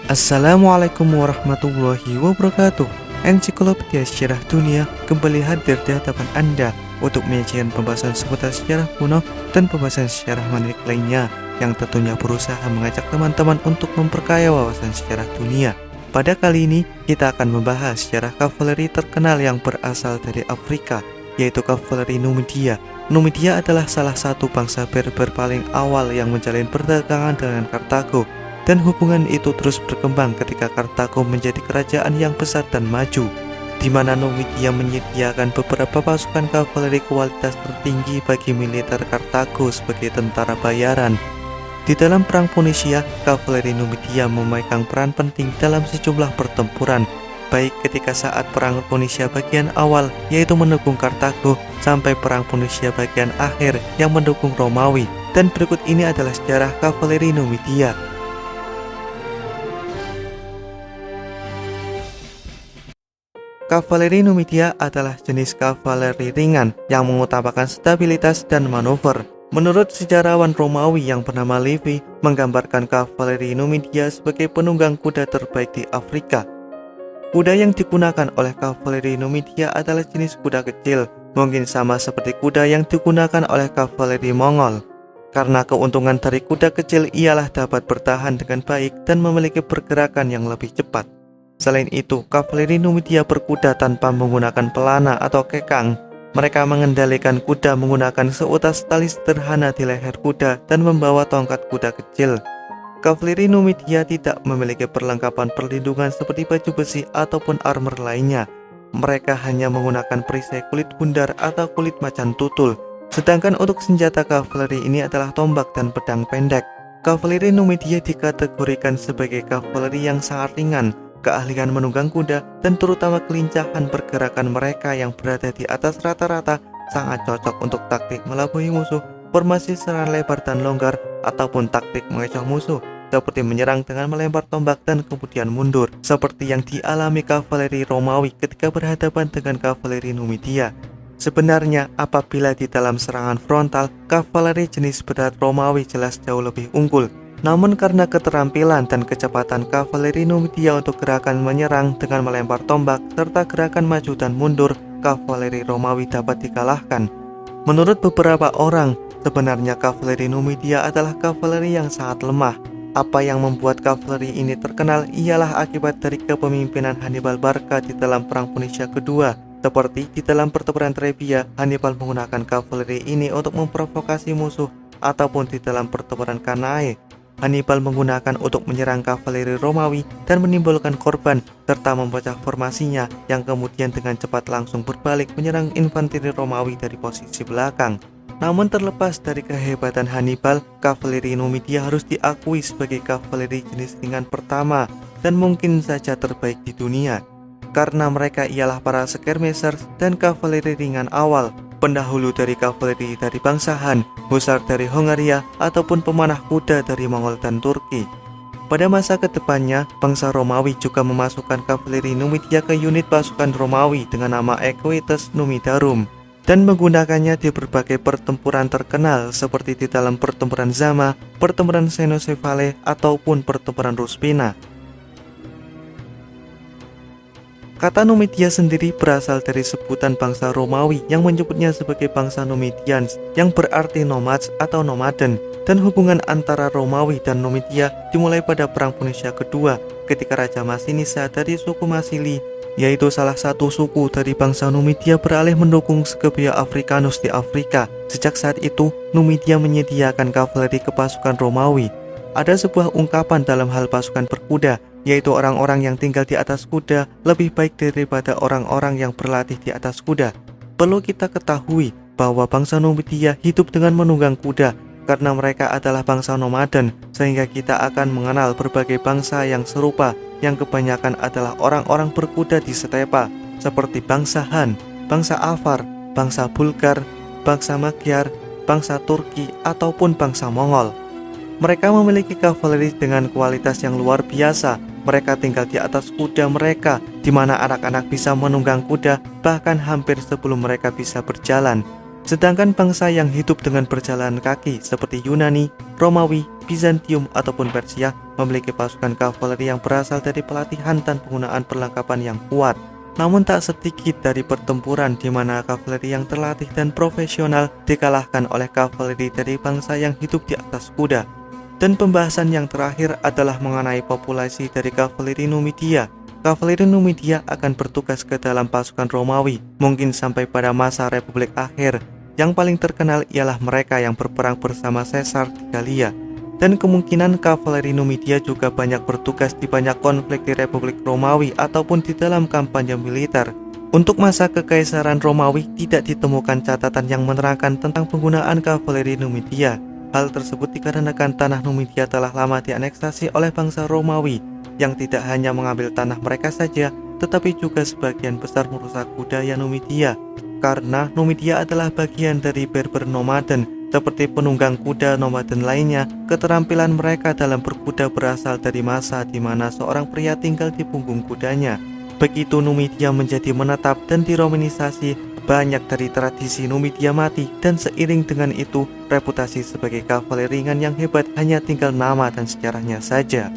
Assalamualaikum warahmatullahi wabarakatuh. Ensiklopedia Sejarah Dunia kembali hadir di hadapan Anda untuk menyajikan pembahasan seputar sejarah kuno dan pembahasan sejarah menarik lainnya yang tentunya berusaha mengajak teman-teman untuk memperkaya wawasan sejarah dunia. Pada kali ini kita akan membahas sejarah kavaleri terkenal yang berasal dari Afrika, yaitu kavaleri Numidia. Numidia adalah salah satu bangsa Berber paling awal yang menjalin perdagangan dengan Kartago. Dan hubungan itu terus berkembang ketika Kartago menjadi kerajaan yang besar dan maju, di mana Numidia menyediakan beberapa pasukan kavaleri kualitas tertinggi bagi militer Kartago sebagai tentara bayaran. Di dalam Perang Phoenicia, kavaleri Numidia memainkan peran penting dalam sejumlah pertempuran, baik ketika saat Perang Phoenicia bagian awal yaitu mendukung Kartago, sampai Perang Phoenicia bagian akhir yang mendukung Romawi. Dan berikut ini adalah sejarah kavaleri Numidia. Kavaleri Numidia adalah jenis kavaleri ringan yang mengutamakan stabilitas dan manuver. Menurut sejarawan Romawi yang bernama Livy, menggambarkan kavaleri Numidia sebagai penunggang kuda terbaik di Afrika. Kuda yang digunakan oleh kavaleri Numidia adalah jenis kuda kecil, mungkin sama seperti kuda yang digunakan oleh kavaleri Mongol. Karena keuntungan dari kuda kecil ialah dapat bertahan dengan baik dan memiliki pergerakan yang lebih cepat. Selain itu, kavaleri Numidia berkuda tanpa menggunakan pelana atau kekang. Mereka mengendalikan kuda menggunakan seutas tali sederhana di leher kuda dan membawa tongkat kuda kecil. Kavaleri Numidia tidak memiliki perlengkapan perlindungan seperti baju besi ataupun armor lainnya. Mereka hanya menggunakan perisai kulit bundar atau kulit macan tutul. Sedangkan untuk senjata kavaleri ini adalah tombak dan pedang pendek. Kavaleri Numidia dikategorikan sebagai kavaleri yang sangat ringan. Keahlian menunggang kuda dan terutama kelincahan pergerakan mereka yang berada di atas rata-rata sangat cocok untuk taktik melabui musuh, formasi serangan lebar dan longgar, ataupun taktik mengecoh musuh seperti menyerang dengan melempar tombak dan kemudian mundur, seperti yang dialami kavaleri Romawi ketika berhadapan dengan kavaleri Numidia. Sebenarnya apabila di dalam serangan frontal, kavaleri jenis berat Romawi jelas jauh lebih unggul. Namun karena keterampilan dan kecepatan kavaleri Numidia untuk gerakan menyerang dengan melempar tombak serta gerakan maju dan mundur, kavaleri Romawi dapat dikalahkan. Menurut beberapa orang, sebenarnya kavaleri Numidia adalah kavaleri yang sangat lemah. Apa yang membuat kavaleri ini terkenal ialah akibat dari kepemimpinan Hannibal Barca di dalam Perang Phoenicia kedua. Seperti di dalam pertempuran Trebia, Hannibal menggunakan kavaleri ini untuk memprovokasi musuh, ataupun di dalam pertempuran Cannae, Hannibal menggunakan untuk menyerang kavaleri Romawi dan menimbulkan korban serta memecah formasinya yang kemudian dengan cepat langsung berbalik menyerang infanteri Romawi dari posisi belakang. Namun terlepas dari kehebatan Hannibal, kavaleri Numidia harus diakui sebagai kavaleri jenis ringan pertama dan mungkin saja terbaik di dunia. Karena mereka ialah para skirmishers dan kavaleri ringan awal, pendahulu dari kavaleri dari bangsa Han, husar dari Hongaria, ataupun pemanah kuda dari Mongol dan Turki. Pada masa kedepannya, bangsa Romawi juga memasukkan kavaleri Numidia ke unit pasukan Romawi dengan nama Equites Numidarum dan menggunakannya di berbagai pertempuran terkenal seperti di dalam pertempuran Zama, pertempuran Senocephale, ataupun pertempuran Ruspina. Kata Numidia sendiri berasal dari sebutan bangsa Romawi yang menyebutnya sebagai bangsa Numidians, yang berarti nomads atau nomaden, dan hubungan antara Romawi dan Numidia dimulai pada Perang Phoenicia kedua ketika Raja Masinissa dari suku Masili, yaitu salah satu suku dari bangsa Numidia, beralih mendukung Scipio Africanus di Afrika. Sejak saat itu, Numidia menyediakan kavaleri ke pasukan Romawi. Ada sebuah ungkapan dalam hal pasukan berkuda, yaitu orang-orang yang tinggal di atas kuda lebih baik daripada orang-orang yang berlatih di atas kuda. Perlu kita ketahui bahwa bangsa Numidia hidup dengan menunggang kuda karena mereka adalah bangsa nomaden, sehingga kita akan mengenal berbagai bangsa yang serupa yang kebanyakan adalah orang-orang berkuda di stepa, seperti bangsa Han, bangsa Avar, bangsa Bulgar, bangsa Magyar, bangsa Turki, ataupun bangsa Mongol. Mereka memiliki kavaleri dengan kualitas yang luar biasa. Mereka tinggal di atas kuda mereka, di mana anak-anak bisa menunggang kuda bahkan hampir sebelum mereka bisa berjalan. Sedangkan bangsa yang hidup dengan berjalan kaki seperti Yunani, Romawi, Bizantium ataupun Persia memiliki pasukan kavaleri yang berasal dari pelatihan dan penggunaan perlengkapan yang kuat. Namun tak sedikit dari pertempuran di mana kavaleri yang terlatih dan profesional dikalahkan oleh kavaleri dari bangsa yang hidup di atas kuda. Dan pembahasan yang terakhir adalah mengenai populasi dari kavaleri Numidia. Kavaleri Numidia akan bertugas ke dalam pasukan Romawi, mungkin sampai pada masa Republik akhir. Yang paling terkenal ialah mereka yang berperang bersama Caesar di Galia. Dan kemungkinan kavaleri Numidia juga banyak bertugas di banyak konflik di Republik Romawi ataupun di dalam kampanye militer. Untuk masa kekaisaran Romawi tidak ditemukan catatan yang menerangkan tentang penggunaan kavaleri Numidia. Hal tersebut dikarenakan tanah Numidia telah lama dianeksasi oleh bangsa Romawi, yang tidak hanya mengambil tanah mereka saja, tetapi juga sebagian besar merusak budaya Numidia. Karena Numidia adalah bagian dari Berber nomaden, seperti penunggang kuda nomaden lainnya, keterampilan mereka dalam berkuda berasal dari masa di mana seorang pria tinggal di punggung kudanya. Begitu Numidia menjadi menetap dan diromanisasi, banyak dari tradisi Numidia mati, dan seiring dengan itu, reputasi sebagai kavaleri ringan yang hebat hanya tinggal nama dan sejarahnya saja.